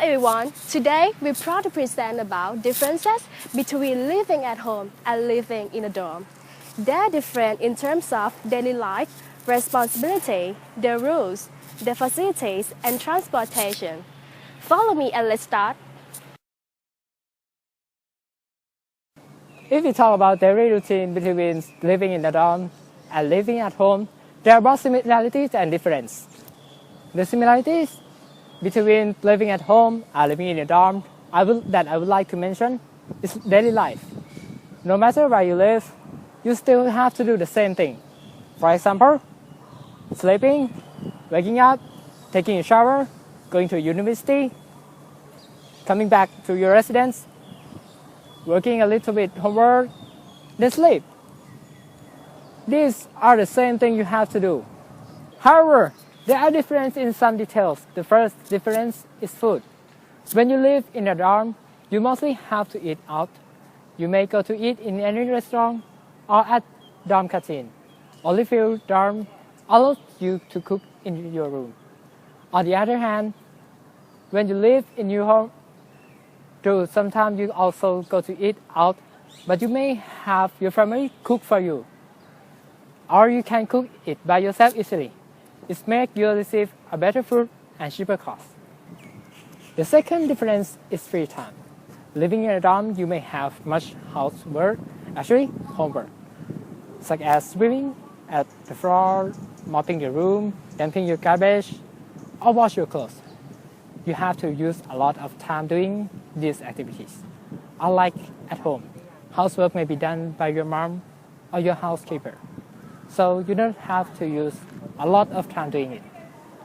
everyone, today we're proud to present about differences between living at home and living in a dorm. They're different in terms of daily life, responsibility, the rules, the facilities, and transportation. Follow me and let's start. If we talk about daily routine between living in a dorm and living at home, there are both similarities and differences. The similarities between living at home and living in a dorm that I would like to mention is daily life. No matter where you live, you still have to do the same thing. For example, sleeping, waking up, taking a shower, going to university, coming back to your residence, working a little bit homework, then sleep. These are the same thing you have to do. However, there are differences in some details. The first difference is food. When you live in a dorm, you mostly have to eat out. You may go to eat in any restaurant or at dorm canteen. Only few dorms allow you to cook in your room. On the other hand, when you live in your home, sometimes you also go to eat out, but you may have your family cook for you. Or you can cook it by yourself easily. It makes you receive a better food and cheaper cost. The second difference is free time. Living in a dorm, you may have much housework, actually homework, such as sweeping at the floor, mopping the room, dumping your garbage, or wash your clothes. You have to use a lot of time doing these activities. Unlike at home, housework may be done by your mom or your housekeeper. So you don't have to use a lot of time doing it.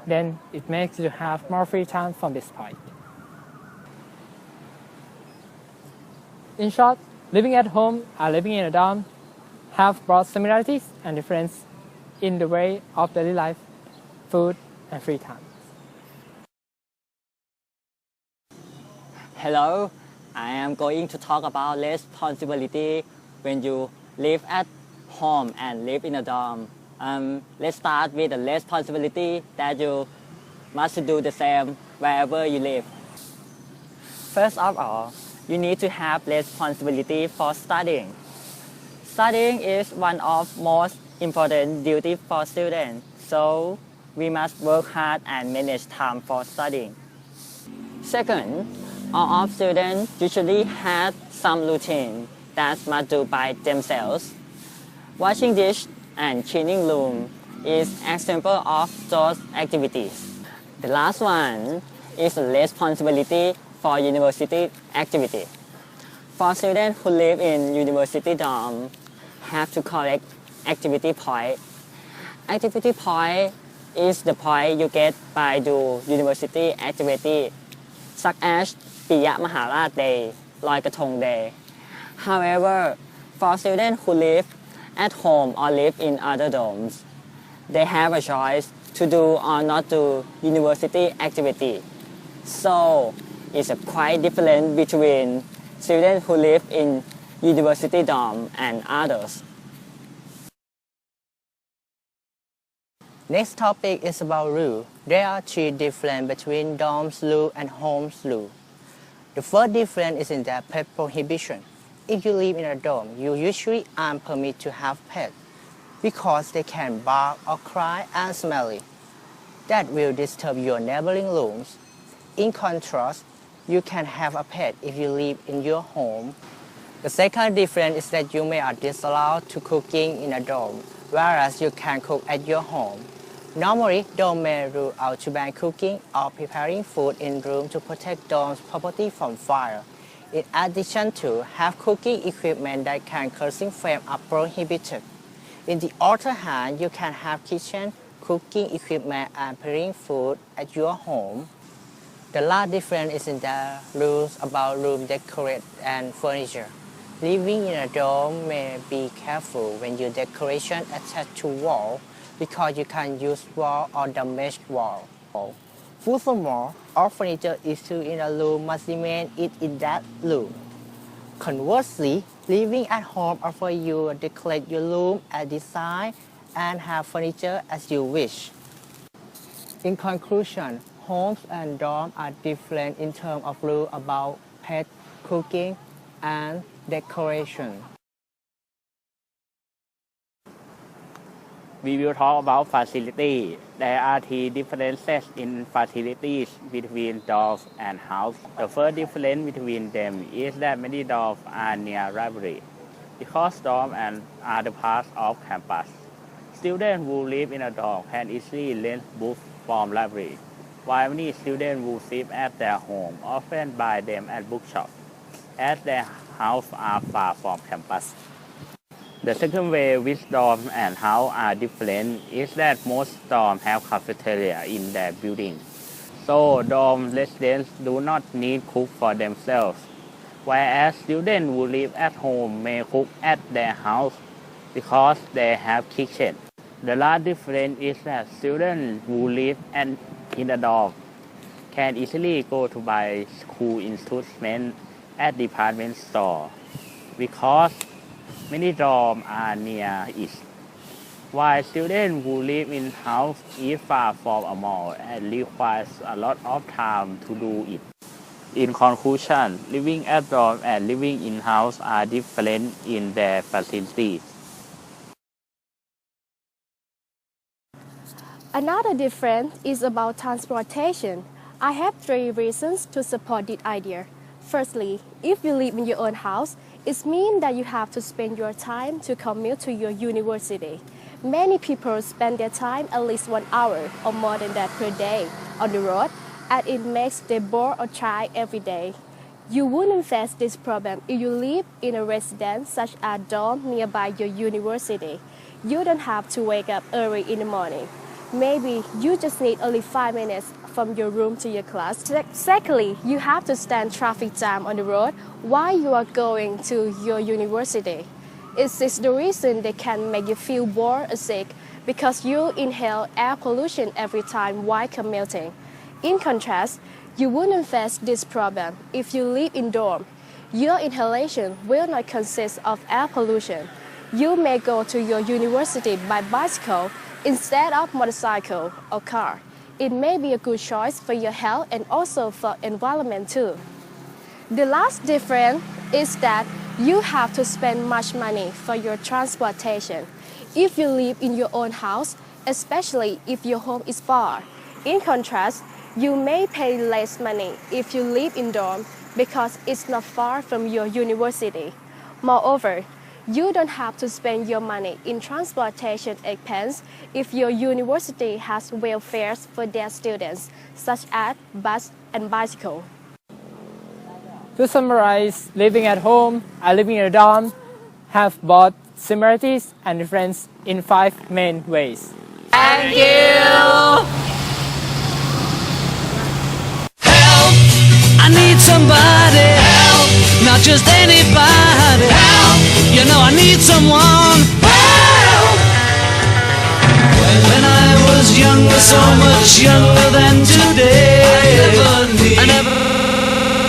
Then it makes you have more free time from this point. In short, living at home and living in a dorm have both similarities and differences in the way of daily life, food, and free time. Hello, I am going to talk about responsibility when you live at home and live in a dorm. Let's start with the responsibility that you must do the same wherever you live. First of all, you need to have responsibility for studying. Studying is one of most important duties for students, so we must work hard and manage time for studying. Second, all of students usually have some routine that must do by themselves. Washing dish and cleaning room is an example of those activities. The last one is the responsibility for university activity. For students who live in university dorm, have to collect activity point. Activity point is the point you get by do university activity, such as ปิยมหาราช Day, ลอยกระทง Day. However, for students who live at home or live in other dorms, they have a choice to do or not do university activity. So, it's quite different between students who live in university dorm and others. Next topic is about rule. There are three differences between dorms rule and homes rule. The first difference is in the pet prohibition. If you live in a dorm, you usually aren't permitted to have pets because they can bark or cry and smelly. That will disturb your neighboring rooms. In contrast, you can have a pet if you live in your home. The second difference is that you may are disallowed to cooking in a dorm, whereas you can cook at your home. Normally, dorm may rule out to ban cooking or preparing food in room to protect dorm's property from fire. In addition to have cooking equipment that can causing flame are prohibited. In the other hand, you can have kitchen, cooking equipment and preparing food at your home. The last difference is in the rules about room decorate and furniture. Living in a dorm may be careful when your decoration attached to wall because you can use wall or damaged wall. Furthermore, all furniture issued in a room must remain in that room. Conversely, living at home offers you to decorate your room and design and have furniture as you wish. In conclusion, homes and dorms are different in terms of rule about pet, cooking, and decoration. We will talk about facility. There are three differences in facilities between dorms and house. The first difference between them is that many dorms are near library, because dorms are the part of campus. Students who live in a dorm can easily lend books from library, while many students who live at their home often buy them at bookshops, as their houses are far from campus. The second way which dorm and house are different is that most dorms have cafeteria in their building. So dorm residents do not need cook for themselves, whereas students who live at home may cook at their house because they have kitchen. The last difference is that students who live in a dorm can easily go to buy school instruments at department store because many dorms are near it, while students who live in house is far from a mall and requires a lot of time to do it. In conclusion, living at dorm and living in house are different in their facilities. Another difference is about transportation. I have 3 reasons to support this idea. Firstly, if you live in your own house, it means that you have to spend your time to commute to your university. Many people spend their time at least 1 hour or more than that per day on the road, and it makes them bored or tired every day. You wouldn't face this problem if you live in a residence such as a dorm nearby your university. You don't have to wake up early in the morning. Maybe you just need only 5 minutes from your room to your class. Secondly, you have to stand traffic jam on the road while you are going to your university. It is the reason they can make you feel bored or sick because you inhale air pollution every time while commuting. In contrast, you wouldn't face this problem if you live in dorm. Your inhalation will not consist of air pollution. You may go to your university by bicycle instead of motorcycle or car. It may be a good choice for your health and also for environment too. The last difference is that you have to spend much money for your transportation. If you live in your own house, especially if your home is far. In contrast, you may pay less money if you live in dorm because it's not far from your university. Moreover, you don't have to spend your money in transportation expense if your university has welfares for their students, such as bus and bicycle. To summarize, living at home and living in a dorm have both similarities and differences in 5 main ways. Thank you! Help! I need somebody. Help! Not just anybody. Help! You know I need someone. Help! When I was younger, so much younger.